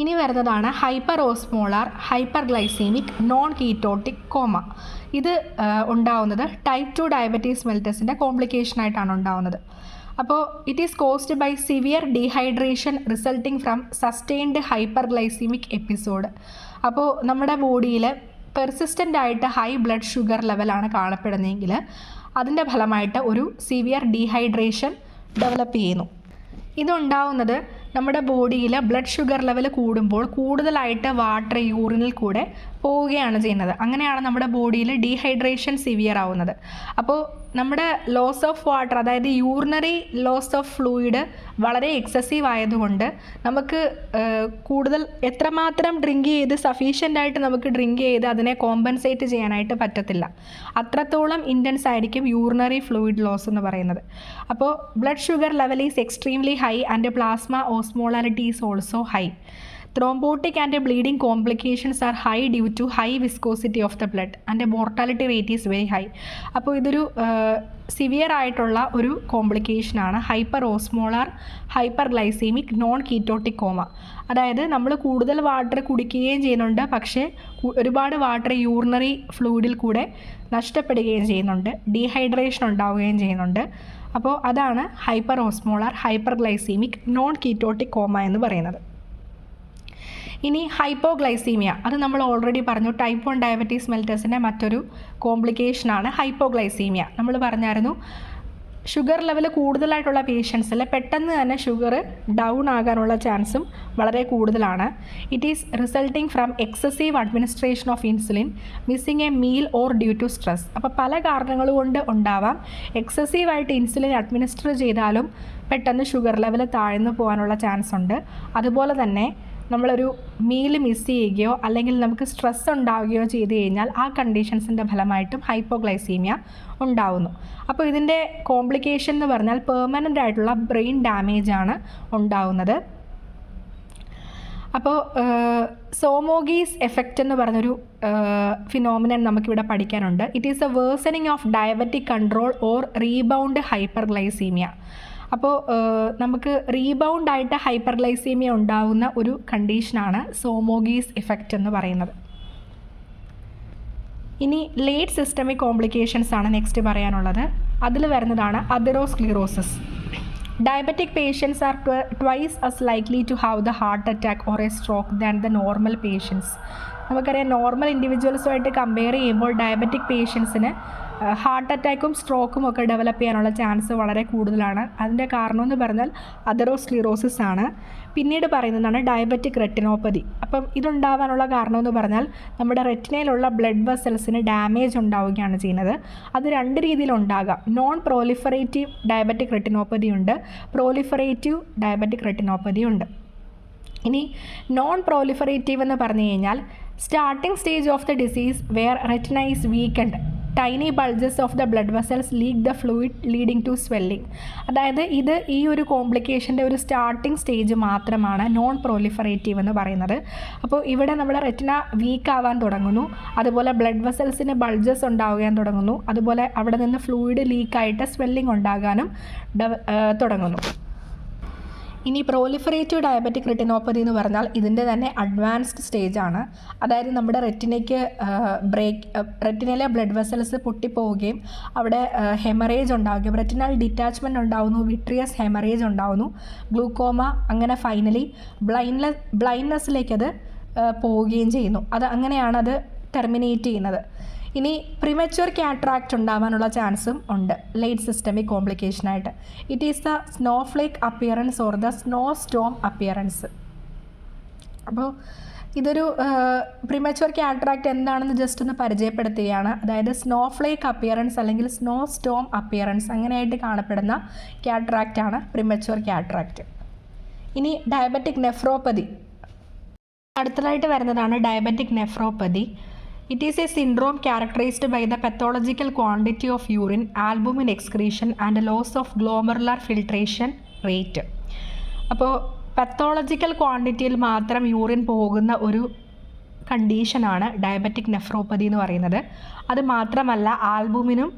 ഇനി വരുന്നതാണ് hyper osmolar hyperglycaemic non ketotic coma. ഇത് ഉണ്ടാവുന്നത് ടൈപ്പ് 2 ഡയബറ്റീസ് മെലിറ്റസിൻ്റെ കോംപ്ലിക്കേഷനായിട്ടാണ് ഉണ്ടാവുന്നത്. അപ്പോൾ it is caused by severe dehydration resulting from sustained hyperglycaemic episode. അപ്പോൾ നമ്മുടെ ബോഡിയിൽ പെർസിസ്റ്റൻ്റ് ആയിട്ട് ഹൈ ബ്ലഡ് ഷുഗർ ലെവലാണ് കാണപ്പെടുന്നതെങ്കിൽ അതിൻ്റെ ഫലമായിട്ട് ഒരു സിവിയർ ഡീഹൈഡ്രേഷൻ ഡെവലപ്പ് ചെയ്യുന്നു. ഇതുണ്ടാവുന്നത് നമ്മുടെ ബോഡിയിൽ ബ്ലഡ് ഷുഗർ ലെവൽ കൂടുമ്പോൾ കൂടുതലായിട്ട് വാട്ടർ യൂറിനിൽ കൂടെ പോവുകയാണ് ചെയ്യുന്നത്. അങ്ങനെയാണ് നമ്മുടെ ബോഡിയിൽ ഡീഹൈഡ്രേഷൻ സിവിയർ ആവുന്നത്. അപ്പോൾ നമ്മുടെ ലോസ് ഓഫ് വാട്ടർ, അതായത് യൂറിനറി ലോസ് ഓഫ് ഫ്ലൂയിഡ് വളരെ എക്സസീവ് ആയതുകൊണ്ട് നമുക്ക് കൂടുതൽ എത്രമാത്രം ഡ്രിങ്ക് ചെയ്ത് സഫീഷ്യൻ്റ് ആയിട്ട് നമുക്ക് ഡ്രിങ്ക് ചെയ്ത് അതിനെ കോമ്പൻസേറ്റ് ചെയ്യാനായിട്ട് പറ്റത്തില്ല. അത്രത്തോളം ഇൻറ്റൻസ് ആയിരിക്കും യൂറിനറി ഫ്ലൂയിഡ് ലോസ് എന്ന് പറയുന്നത്. അപ്പോൾ blood sugar level is extremely high and plasma osmolarity is also high. Thrombotic and bleeding complications are high due to high viscosity of the blood and mortality rate is very high. അപ്പോൾ ഇതൊരു severe ആയിട്ടുള്ള ഒരു കോംപ്ലിക്കേഷനാണ് hyper osmolar hyperglycaemic non ketotic comma. അതായത് നമ്മൾ കൂടുതൽ water കുടിക്കുകയും ചെയ്യുന്നുണ്ട്, പക്ഷേ ഒരുപാട് വാട്ടർ യൂറിനറി ഫ്ലൂയിഡിൽ കൂടെ നഷ്ടപ്പെടുകയും ചെയ്യുന്നുണ്ട്, ഡീഹൈഡ്രേഷൻ ഉണ്ടാവുകയും ചെയ്യുന്നുണ്ട്. അപ്പോൾ അതാണ് hyper osmolar hyperglycaemic non ketotic comma എന്ന് പറയുന്നത്. ഇനി ഹൈപ്പോഗ്ലൈസീമിയ, അത് നമ്മൾ ഓൾറെഡി പറഞ്ഞു. ടൈപ്പ് 1 ഡയബറ്റീസ് മെലിറ്റസിൻ്റെ മറ്റൊരു കോംപ്ലിക്കേഷനാണ് ഹൈപ്പോഗ്ലൈസീമിയ. നമ്മൾ പറഞ്ഞായിരുന്നു ഷുഗർ ലെവൽ കൂടുതലായിട്ടുള്ള പേഷ്യൻസിൽ പെട്ടെന്ന് തന്നെ ഷുഗർ ഡൗൺ ആകാനുള്ള ചാൻസും വളരെ കൂടുതലാണ്. It is resulting from excessive administration of insulin, missing a meal or due to stress. അപ്പോൾ പല കാരണങ്ങൾ കൊണ്ട് ഉണ്ടാവാം. എക്സസീവായിട്ട് ഇൻസുലിൻ അഡ്മിനിസ്റ്റർ ചെയ്താലും പെട്ടെന്ന് ഷുഗർ ലെവൽ താഴ്ന്നു പോകാനുള്ള ചാൻസ് ഉണ്ട്. അതുപോലെ തന്നെ നമ്മളൊരു മീൽ മിസ് ചെയ്യുകയോ അല്ലെങ്കിൽ നമുക്ക് സ്ട്രെസ് ഉണ്ടാവുകയോ ചെയ്ത് കഴിഞ്ഞാൽ ആ കണ്ടീഷൻസിൻ്റെ ഫലമായിട്ടും ഹൈപ്പോഗ്ലൈസീമിയ ഉണ്ടാവുന്നു. അപ്പോൾ ഇതിൻ്റെ കോംപ്ലിക്കേഷൻ എന്ന് പറഞ്ഞാൽ പെർമനൻ്റ് ആയിട്ടുള്ള ബ്രെയിൻ ഡാമേജ് ആണ് ഉണ്ടാവുന്നത്. അപ്പോൾ സോമോഗീസ് എഫക്റ്റ് എന്ന് പറഞ്ഞൊരു ഫിനോമിനൻ നമുക്കിവിടെ പഠിക്കാനുണ്ട്. It is A worsening of diabetic control or rebound ഹൈപ്പർഗ്ലൈസീമിയ. അപ്പോൾ നമുക്ക് റീബൗണ്ടായിട്ട് ഹൈപ്പർഗ്ലൈസീമിയ ഉണ്ടാകുന്ന ഒരു കണ്ടീഷനാണ് സോമോഗീസ് ഇഫക്റ്റ് എന്ന് പറയുന്നത്. ഇനി ലേറ്റ് സിസ്റ്റമിക് കോംപ്ലിക്കേഷൻസ് ആണ് നെക്സ്റ്റ് പറയാനുള്ളത്. അതിൽ വരുന്നതാണ് atherosclerosis. Diabetic patients are twice as likely to have the heart attack or a stroke than the normal patients. നമുക്കറിയാം, നോർമൽ ഇൻഡിവിജ്വൽസുമായിട്ട് കമ്പയർ ചെയ്യുമ്പോൾ ഡയബറ്റിക് പേഷ്യൻസിന് ഹാർട്ട് അറ്റാക്കും സ്ട്രോക്കും ഒക്കെ ഡെവലപ്പ് ചെയ്യാനുള്ള ചാൻസ് വളരെ കൂടുതലാണ്. അതിൻ്റെ കാരണമെന്ന് പറഞ്ഞാൽ അതെറോസ്ക്ലിറോസിസ് ആണ്. പിന്നീട് പറയുന്നതാണ് ഡയബറ്റിക് റെറ്റിനോപ്പതി. അപ്പം ഇതുണ്ടാവാനുള്ള കാരണമെന്ന് പറഞ്ഞാൽ നമ്മുടെ റെറ്റിനയിലുള്ള ബ്ലഡ് വെസൽസിന് ഡാമേജ് ഉണ്ടാവുകയാണ് ചെയ്യുന്നത്. അത് രണ്ട് രീതിയിലുണ്ടാകാം. നോൺ പ്രോലിഫറേറ്റീവ് ഡയബറ്റിക് റെറ്റിനോപ്പതി ഉണ്ട്, പ്രോലിഫറേറ്റീവ് ഡയബറ്റിക് റെറ്റിനോപ്പതി ഉണ്ട്. ഇനി നോൺ പ്രോലിഫറേറ്റീവ് എന്ന് പറഞ്ഞു കഴിഞ്ഞാൽ starting stage of the disease where retina is weakened, tiny bulges of the blood vessels leak the fluid leading to swelling. അതായത് ഇത് ഈ ഒരു കോംപ്ലിക്കേഷൻ്റെ ഒരു സ്റ്റാർട്ടിംഗ് സ്റ്റേജ് മാത്രമാണ് നോൺ പ്രോലിഫറേറ്റീവ് എന്ന് പറയുന്നത്. അപ്പോൾ ഇവിടെ നമ്മുടെ റെറ്റിന വീക്ക് ആവാൻ തുടങ്ങുന്നു, അതുപോലെ ബ്ലഡ് വെസൽസിന് ബൾജസ് ഉണ്ടാകാൻ തുടങ്ങുന്നു, അതുപോലെ അവിടെ നിന്ന് ഫ്ലൂയിഡ് ലീക്കായിട്ട് സ്വെല്ലിംഗ് ഉണ്ടാകാനും തുടങ്ങുന്നു. ഇനി പ്രോലിഫറേറ്റീവ് ഡയബറ്റിക് റെറ്റിനോപ്പതി എന്ന് പറഞ്ഞാൽ ഇതിൻ്റെ തന്നെ അഡ്വാൻസ്ഡ് സ്റ്റേജാണ്. അതായത് നമ്മുടെ റെറ്റിനയിലെ ബ്ലഡ് വെസൽസ് പൊട്ടിപ്പോവുകയും അവിടെ ഹെമറേജ് ഉണ്ടാവുകയും റെറ്റിനൽ ഡിറ്റാച്ച്മെൻറ്റ് ഉണ്ടാവുന്നു, വിട്രിയസ് ഹെമറേജ് ഉണ്ടാവുന്നു, ഗ്ലൂക്കോമ, അങ്ങനെ ഫൈനലി ബ്ലൈൻഡ്നെസ്സിലേക്കത് പോവുകയും ചെയ്യുന്നു. അങ്ങനെയാണ് അത് ടെർമിനേറ്റ് ചെയ്യുന്നത്. ഇനി പ്രിമച്വർ കാറ്ററാക്റ്റ് ഉണ്ടാവാനുള്ള ചാൻസും ഉണ്ട് ലേറ്റ് സിസ്റ്റമിക് കോംപ്ലിക്കേഷനായിട്ട്. It is the snowflake appearance or the snow storm appearance. അപ്പോൾ ഇതൊരു പ്രിമച്വർ കാറ്ററാക്റ്റ് എന്താണെന്ന് ജസ്റ്റ് ഒന്ന് പരിചയപ്പെടുത്തുകയാണ്. അതായത് സ്നോഫ്ലേക്ക് അപ്പിയറൻസ് അല്ലെങ്കിൽ സ്നോ സ്റ്റോം അപ്പിയറൻസ് അങ്ങനെയായിട്ട് കാണപ്പെടുന്ന കാറ്ററാക്റ്റാണ് പ്രിമച്വർ കാറ്ററാക്റ്റ്. ഇനി ഡയബറ്റിക് നെഫ്രോപ്പതി അടുത്തതായിട്ട് വരുന്നതാണ് diabetic nephropathy. It is a syndrome characterized by the pathological quantity of urine, albumin excretion and loss of glomerular filtration rate. അപ്പോൾ പത്തോളജിക്കൽ ക്വാണ്ടിറ്റിയിൽ മാത്രം യൂറിൻ പോകുന്ന ഒരു കണ്ടീഷനാണ് ഡയബറ്റിക് നെഫ്രോപ്പതി എന്ന് പറയുന്നത്. അത് മാത്രമല്ല ആൽബുമിനും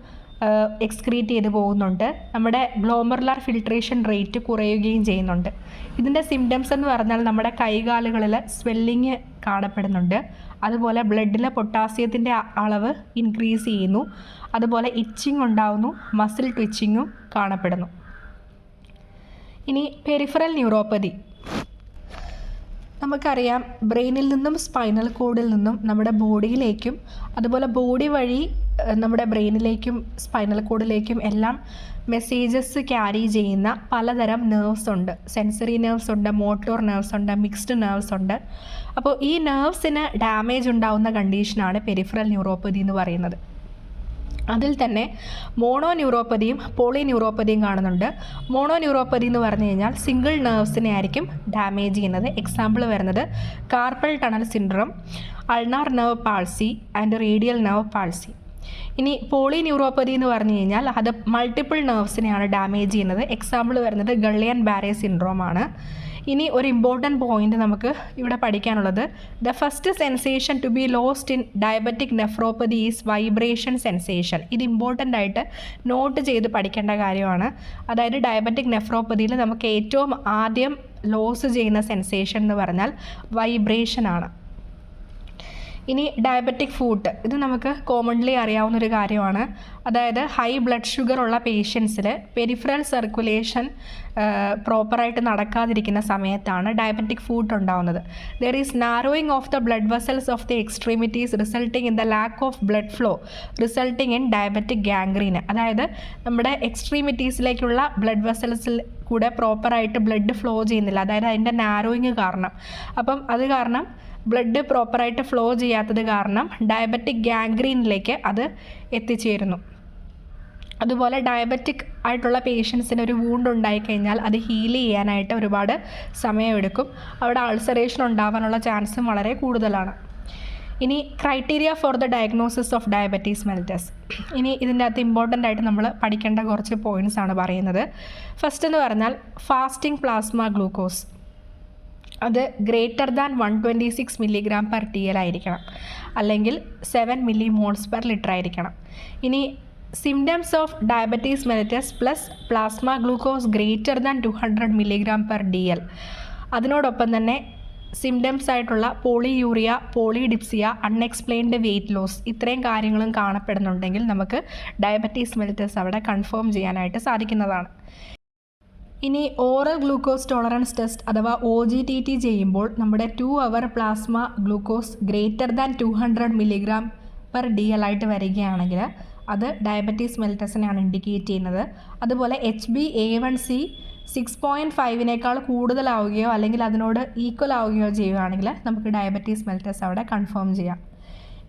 എക്സ്ക്രീറ്റ് ചെയ്ത് പോകുന്നുണ്ട്. നമ്മുടെ ഗ്ലോമറുലാർ ഫിൽട്രേഷൻ റേറ്റ് കുറയുകയും ചെയ്യുന്നുണ്ട്. ഇതിൻ്റെ സിംറ്റംസ് എന്ന് പറഞ്ഞാൽ നമ്മുടെ കൈകാലുകളിൽ സ്വെല്ലിങ് കാണപ്പെടുന്നുണ്ട്. അതുപോലെ ബ്ലഡിലെ പൊട്ടാസ്യത്തിൻ്റെ അളവ് ഇൻക്രീസ് ചെയ്യുന്നു. അതുപോലെ ഇച്ചിങ് ഉണ്ടാകുന്നു, മസിൽ ട്വിച്ചിങ്ങും കാണപ്പെടുന്നു. ഇനി പെരിഫറൽ ന്യൂറോപ്പതി. നമുക്കറിയാം ബ്രെയിനിൽ നിന്നും സ്പൈനൽ കോഡിൽ നിന്നും നമ്മുടെ ബോഡിയിലേക്കും അതുപോലെ ബോഡി വഴി നമ്മുടെ ബ്രെയിനിലേക്കും സ്പൈനൽ കോഡിലേക്കും എല്ലാം മെസ്സേജസ് ക്യാരി ചെയ്യുന്ന പലതരം നെർവ്സ് ഉണ്ട്. സെൻസറി നെർവ്സ് ഉണ്ട്, മോട്ടോർ നെർവ്സ് ഉണ്ട്, മിക്സ്ഡ് നെർവ്സ് ഉണ്ട്. അപ്പോൾ ഈ നെർവ്സിന് ഡാമേജ് ഉണ്ടാവുന്ന കണ്ടീഷനാണ് പെരിഫറൽ ന്യൂറോപ്പതി എന്ന് പറയുന്നത്. അതിൽ തന്നെ മോണോ ന്യൂറോപ്പതിയും പോളി ന്യൂറോപ്പതിയും കാണുന്നുണ്ട്. മോണോ ന്യൂറോപ്പതി എന്ന് പറഞ്ഞു കഴിഞ്ഞാൽ സിംഗിൾ നെർവ്സിനെ ആയിരിക്കും ഡാമേജ് ചെയ്യുന്നത്. എക്സാമ്പിൾ വരുന്നത് carpal tunnel syndrome, ulnar nerve palsy and radial nerve palsy. ഇനി പോളി ന്യൂറോപ്പതി എന്ന് പറഞ്ഞു കഴിഞ്ഞാൽ അത് മൾട്ടിപ്പിൾ നെർവ്സിനെയാണ് ഡാമേജ് ചെയ്യുന്നത്. എക്സാമ്പിൾ വരുന്നത് ഗള്ളിയൻ ബാരെ സിൻഡ്രോം ആണ്. ഇനി ഒരു ഇമ്പോർട്ടൻറ്റ് പോയിന്റ് നമുക്ക് ഇവിടെ പഠിക്കാനുള്ളത്, the first sensation to be lost in diabetic nephropathy is vibration sensation. ഇത് ഇമ്പോർട്ടൻ്റ് ആയിട്ട് നോട്ട് ചെയ്ത് പഠിക്കേണ്ട കാര്യമാണ്. അതായത് ഡയബറ്റിക് നെഫ്രോപ്പതിയിൽ നമുക്ക് ഏറ്റവും ആദ്യം ലോസ് ചെയ്യുന്ന സെൻസേഷൻ എന്ന് പറഞ്ഞാൽ വൈബ്രേഷൻ ആണ്. ഇനി ഡയബറ്റിക് ഫുഡ്, ഇത് നമുക്ക് കോമൺലി അറിയാവുന്നൊരു കാര്യമാണ്. അതായത് ഹൈ ബ്ലഡ് ഷുഗർ ഉള്ള പേഷ്യൻസിൽ പെരിഫറൽ സർക്കുലേഷൻ പ്രോപ്പറായിട്ട് നടക്കാതിരിക്കുന്ന സമയത്താണ് ഡയബറ്റിക് ഫുഡ് ഉണ്ടാവുന്നത്. There is narrowing of the blood vessels of the extremities resulting in the lack of blood flow resulting in diabetic gangrene. അതായത് നമ്മുടെ എക്സ്ട്രീമിറ്റീസിലേക്കുള്ള ബ്ലഡ് വെസൽസിൽ കൂടെ പ്രോപ്പറായിട്ട് ബ്ലഡ് ഫ്ലോ ചെയ്യുന്നില്ല. അതായത് അതിൻ്റെ നാരോയിങ് കാരണം. അപ്പം അത് കാരണം ബ്ലഡ് പ്രോപ്പറായിട്ട് ഫ്ലോ ചെയ്യാത്തത് കാരണം ഡയബറ്റിക് ഗാംഗ്രീനിലേക്ക് അത് എത്തിച്ചേരുന്നു. അതുപോലെ ഡയബറ്റിക് ആയിട്ടുള്ള പേഷ്യൻസിന് ഒരു വൂണ്ട് ഉണ്ടായിക്കഴിഞ്ഞാൽ അത് ഹീൽ ചെയ്യാനായിട്ട് ഒരുപാട് സമയമെടുക്കും. അവിടെ അൾസറേഷൻ ഉണ്ടാവാനുള്ള ചാൻസും വളരെ കൂടുതലാണ്. ഇനി criteria for the diagnosis of diabetes mellitus. ഇനി ഇതിൻ്റെ അകത്ത് ഇമ്പോർട്ടൻ്റ് ആയിട്ട് നമ്മൾ പഠിക്കേണ്ട കുറച്ച് പോയിൻറ്റ്സ് ആണ് പറയുന്നത്. ഫസ്റ്റ് എന്ന് പറഞ്ഞാൽ ഫാസ്റ്റിംഗ് പ്ലാസ്മ ഗ്ലൂക്കോസ് അത് greater than 126 milligram per TL ആയിരിക്കണം, അല്ലെങ്കിൽ 7 മില്ലിമോൾസ് പെർ ലിറ്റർ ആയിരിക്കണം. ഇനി symptoms of diabetes mellitus plus plasma glucose greater than 200 milligram per DL. അതിനോടൊപ്പം തന്നെ സിംറ്റംസ് ആയിട്ടുള്ള polyuria, polydipsia, unexplained weight loss, ഇത്രയും കാര്യങ്ങളും കാണപ്പെടുന്നുണ്ടെങ്കിൽ നമുക്ക് ഡയബറ്റീസ് മെലിറ്റസ് അവിടെ കൺഫേം ചെയ്യാനായിട്ട് സാധിക്കുന്നതാണ്. ഇനി ഓറൽ ഗ്ലൂക്കോസ് ടോളറൻസ് ടെസ്റ്റ് അഥവാ OGTT ചെയ്യുമ്പോൾ നമ്മുടെ 2 hour plasma glucose greater than 200 milligram per DL ആയിട്ട് വരികയാണെങ്കിൽ അത് ഡയബറ്റീസ് മെലിറ്റസിനെയാണ് ഇൻഡിക്കേറ്റ് ചെയ്യുന്നത്. അതുപോലെ HbA1c 6.5 കൂടുതലാവുകയോ അല്ലെങ്കിൽ അതിനോട് ഈക്വൽ ആവുകയോ ചെയ്യുകയാണെങ്കിൽ നമുക്ക് ഡയബറ്റീസ് മെലിറ്റസ് അവിടെ കൺഫേം ചെയ്യാം.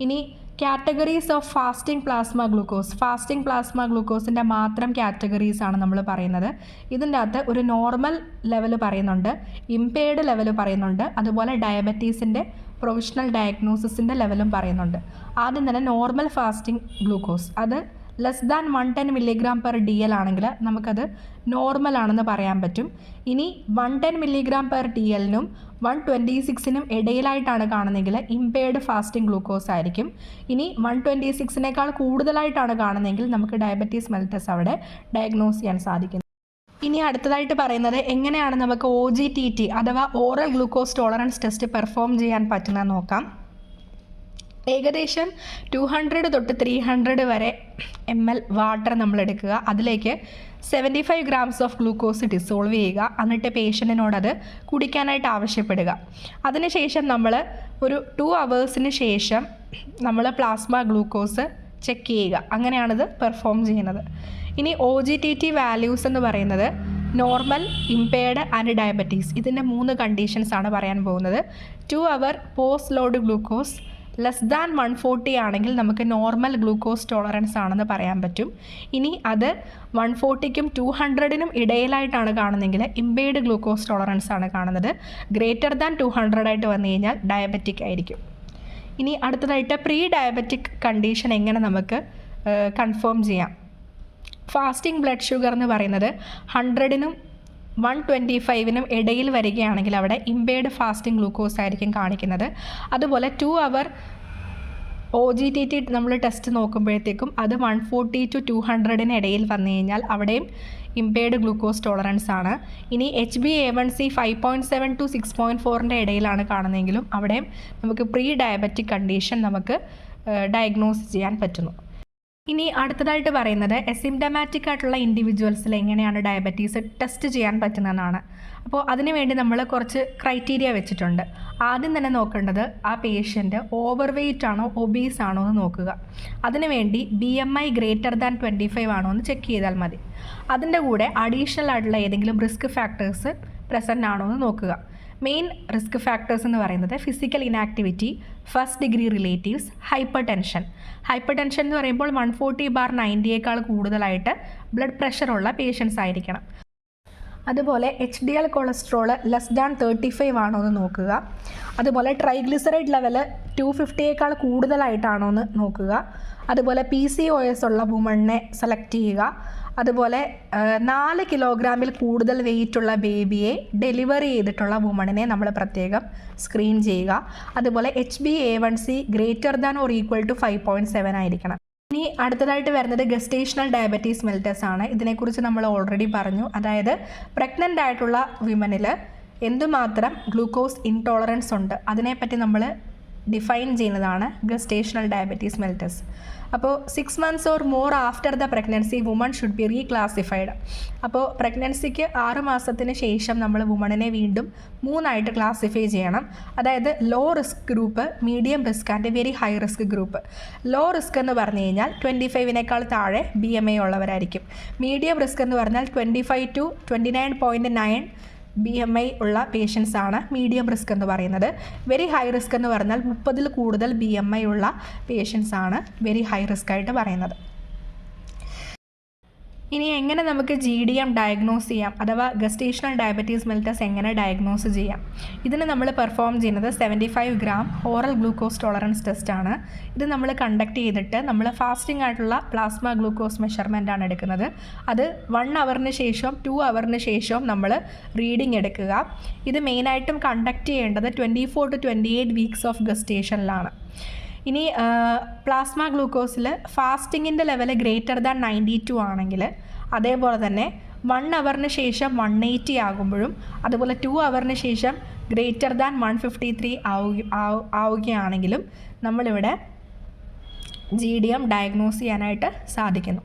ഇനി categories of fasting plasma glucose. Fasting plasma ഗ്ലൂക്കോസിൻ്റെ മാത്രം കാറ്റഗറീസ് ആണ് നമ്മൾ പറയുന്നത്. ഇതിൻ്റെ അകത്ത് ഒരു നോർമൽ ലെവൽ പറയുന്നുണ്ട്, ഇംപെയർഡ് ലെവൽ പറയുന്നുണ്ട്, അതുപോലെ ഡയബറ്റീസിൻ്റെ പ്രൊവിഷണൽ ഡയഗ്നോസിസിൻ്റെ ലെവലും പറയുന്നുണ്ട്. ആദ്യം തന്നെ നോർമൽ ഫാസ്റ്റിംഗ് ഗ്ലൂക്കോസ് അത് less than 110 milligram per DL ആണെങ്കിൽ നമുക്കത് നോർമൽ ആണെന്ന് പറയാൻ പറ്റും. ഇനി 110 മില്ലിഗ്രാം പെർ DLനും 126നും ഇടയിലായിട്ടാണ് കാണുന്നതെങ്കിൽ ഇംപെയർഡ് ഫാസ്റ്റിംഗ് ഗ്ലൂക്കോസ് ആയിരിക്കും. ഇനി 126നേക്കാൾ കൂടുതലായിട്ടാണ് കാണുന്നതെങ്കിൽ നമുക്ക് ഡയബറ്റീസ് മെലിറ്റസ് അവിടെ ഡയഗ്നോസ് ചെയ്യാൻ സാധിക്കും. ഇനി അടുത്തതായിട്ട് പറയുന്നത് എങ്ങനെയാണ് നമുക്ക് OGTT അഥവാ oral glucose tolerance test perform ചെയ്യാൻ പറ്റുന്നത് നോക്കാം. ഏകദേശം 200 തൊട്ട് 300 വരെ ml വാട്ടർ നമ്മൾ എടുക്കുക. അതിലേക്ക് 75 grams ഓഫ് ഗ്ലൂക്കോസ് ഡിസോൾവ് ചെയ്യുക. എന്നിട്ട് പേഷ്യൻറ്റിനോടത് കുടിക്കാനായിട്ട് ആവശ്യപ്പെടുക. അതിനുശേഷം നമ്മൾ ഒരു 2 hours ശേഷം നമ്മൾ പ്ലാസ്മ ഗ്ലൂക്കോസ് ചെക്ക് ചെയ്യുക. അങ്ങനെയാണിത് പെർഫോം ചെയ്യുന്നത്. ഇനി OGTT വാല്യൂസ് എന്ന് പറയുന്നത് നോർമൽ, ഇംപെയർഡ് ആൻഡ് ഡയബറ്റീസ്, ഇതിൻ്റെ 3 കണ്ടീഷൻസ് ആണ് പറയാൻ പോകുന്നത്. 2 hour post load glucose less than 140 ആണെങ്കിൽ നമുക്ക് നോർമൽ ഗ്ലൂക്കോസ് ടോളറൻസ് ആണെന്ന് പറയാൻ പറ്റും. ഇനി അത് 140ക്കും 200നും ഇടയിലായിട്ടാണ് കാണുന്നതെങ്കിൽ ഇംപെയർഡ് ഗ്ലൂക്കോസ് ടോളറൻസ് ആണ് കാണുന്നത്. ഗ്രേറ്റർ ദാൻ 200 ആയിട്ട് വന്നു കഴിഞ്ഞാൽ ഡയബറ്റിക് ആയിരിക്കും. ഇനി അടുത്തതായിട്ട് പ്രീ ഡയബറ്റിക് കണ്ടീഷൻ എങ്ങനെ നമുക്ക് കൺഫേം ചെയ്യാം. ഫാസ്റ്റിംഗ് ബ്ലഡ് ഷുഗർ എന്ന് പറയുന്നത് 100നും 125നും ഇടയിൽ വരികയാണെങ്കിൽ അവിടെ ഇംപെയർഡ് ഫാസ്റ്റിംഗ് ഗ്ലൂക്കോസ് ആയിരിക്കും കാണിക്കുന്നത്. അതുപോലെ 2 hour OGTT നമ്മൾ ടെസ്റ്റ് നോക്കുമ്പോഴത്തേക്കും അത് 140 to 200 ഇടയിൽ വന്നു കഴിഞ്ഞാൽ അവിടെയും ഇമ്പെയർഡ് ഗ്ലൂക്കോസ് ടോളറൻസ് ആണ്. ഇനി HbA1c 5.7 to 6.4 ഇടയിലാണ് കാണുന്നതെങ്കിലും അവിടെയും നമുക്ക് പ്രീ ഡയബറ്റിക് കണ്ടീഷൻ നമുക്ക് ഡയഗ്നോസ് ചെയ്യാൻ പറ്റുന്നു. ഇനി അടുത്തതായിട്ട് പറയുന്നത് എസിംറ്റമാറ്റിക് ആയിട്ടുള്ള ഇൻഡിവിജ്വൽസിൽ എങ്ങനെയാണ് ഡയബറ്റീസ് ടെസ്റ്റ് ചെയ്യാൻ പറ്റുന്നതെന്നാണ്. അപ്പോൾ അതിനുവേണ്ടി നമ്മൾ കുറച്ച് ക്രൈറ്റീരിയ വെച്ചിട്ടുണ്ട്. ആദ്യം തന്നെ നോക്കേണ്ടത് ആ പേഷ്യൻ്റ് ഓവർ വെയ്റ്റ് ആണോ ഒബീസ് ആണോ എന്ന് നോക്കുക. അതിനുവേണ്ടി BMI ഗ്രേറ്റർ ദാൻ 25 ആണോ എന്ന് ചെക്ക് ചെയ്താൽ മതി. അതിൻ്റെ കൂടെ അഡീഷണൽ ആയിട്ടുള്ള ഏതെങ്കിലും റിസ്ക് ഫാക്ടേഴ്സ് പ്രസൻ്റ് ആണോ എന്ന് നോക്കുക. മെയിൻ റിസ്ക് ഫാക്ടേഴ്സ് എന്ന് പറയുന്നത് physical inactivity, first degree relatives, hyper tension എന്ന് പറയുമ്പോൾ 140/90 കൂടുതലായിട്ട് ബ്ലഡ് പ്രഷറുള്ള പേഷ്യൻസ് ആയിരിക്കണം. അതുപോലെ HDL കൊളസ്ട്രോൾ ലെസ് ദാൻ 35 ആണോ എന്ന് നോക്കുക. അതുപോലെ ട്രൈഗ്ലിസറൈഡ് ലെവൽ 250 കൂടുതലായിട്ടാണോ എന്ന് നോക്കുക. അതുപോലെ PCOS ഉള്ള വുമണിനെ സെലക്ട് ചെയ്യുക. അതുപോലെ 4 കിലോഗ്രാമിൽ കൂടുതൽ വെയിറ്റുള്ള ബേബിയെ ഡെലിവറി ചെയ്തിട്ടുള്ള വുമണിനെ നമ്മൾ പ്രത്യേകം സ്ക്രീൻ ചെയ്യുക. അതുപോലെ HbA1c greater than or equal to 5.7 ആയിരിക്കണം. ഇനി അടുത്തതായിട്ട് വരുന്നത് ഗസ്റ്റേഷണൽ ഡയബറ്റീസ് മെലിറ്റസ് ആണ്. ഇതിനെക്കുറിച്ച് നമ്മൾ ഓൾറെഡി പറഞ്ഞു. അതായത് പ്രഗ്നൻ്റ് ആയിട്ടുള്ള വിമനിൽ എന്തുമാത്രം ഗ്ലൂക്കോസ് ഇൻടോളറൻസ് ഉണ്ട് അതിനെപ്പറ്റി നമ്മൾ ഡിഫൈൻ ചെയ്യുന്നതാണ് ഗസ്റ്റേഷണൽ ഡയബറ്റീസ് മെലിറ്റസ്. അപ്പോൾ 6 months or more after the pregnancy woman should be reclassified. അപ്പോൾ പ്രഗ്നൻസിക്ക് 6 മാസത്തിന് ശേഷം നമ്മൾ വുമണിനെ വീണ്ടും 3 ക്ലാസിഫൈ ചെയ്യണം. അതായത് low risk group, medium risk and very high risk group. Low risk എന്ന് പറഞ്ഞു കഴിഞ്ഞാൽ 25 താഴെ BMI ഉള്ളവരായിരിക്കും. മീഡിയം റിസ്ക് എന്ന് പറഞ്ഞാൽ 25 to 29.9 BMI ഉള്ള പേഷ്യൻസ് ആണ് മീഡിയം റിസ്ക് എന്ന് പറയുന്നത്. വെരി ഹൈ റിസ്ക് എന്ന് പറഞ്ഞാൽ 30 കൂടുതൽ BMI ഉള്ള പേഷ്യൻസ് ആണ് വെരി ഹൈ റിസ്ക് ആയിട്ട് പറയുന്നത്. ഇനി എങ്ങനെ നമുക്ക് GDM ഡയഗ്നോസ് ചെയ്യാം, അഥവാ ഗസ്റ്റേഷണൽ ഡയബറ്റീസ് മെലിറ്റസ് എങ്ങനെ ഡയഗ്നോസ് ചെയ്യാം? ഇതിന് നമ്മൾ പെർഫോം ചെയ്യുന്നത് 75 gram ഓറൽ ഗ്ലൂക്കോസ് ടോളറൻസ് ടെസ്റ്റാണ്. ഇത് നമ്മൾ കണ്ടക്ട് ചെയ്തിട്ട് നമ്മൾ ഫാസ്റ്റിംഗ് ആയിട്ടുള്ള പ്ലാസ്മ ഗ്ലൂക്കോസ് മെഷർമെൻ്റ് ആണ് എടുക്കുന്നത്. അത് 1 hourന് ശേഷം 2 hourന് ശേഷം നമ്മൾ റീഡിംഗ് എടുക്കുക. ഇത് മെയിനായിട്ടും കണ്ടക്ട് ചെയ്യേണ്ടത് 24 to 28 വീക്സ് ഓഫ് ഗസ്റ്റേഷനിലാണ്. ഇനി പ്ലാസ്മ ഗ്ലൂക്കോസിൽ ഫാസ്റ്റിങ്ങിൻ്റെ ലെവൽ ഗ്രേറ്റർ ദാൻ 92 ആണെങ്കിൽ, അതേപോലെ തന്നെ 1 hourന് ശേഷം 180 ആകുമ്പോഴും, അതുപോലെ 2 hourന് ശേഷം ഗ്രേറ്റർ ദാൻ 153 ആവുകയാണെങ്കിലും നമ്മളിവിടെ GDM ഡയഗ്നോസ് ചെയ്യാനായിട്ട് സാധിക്കുന്നു.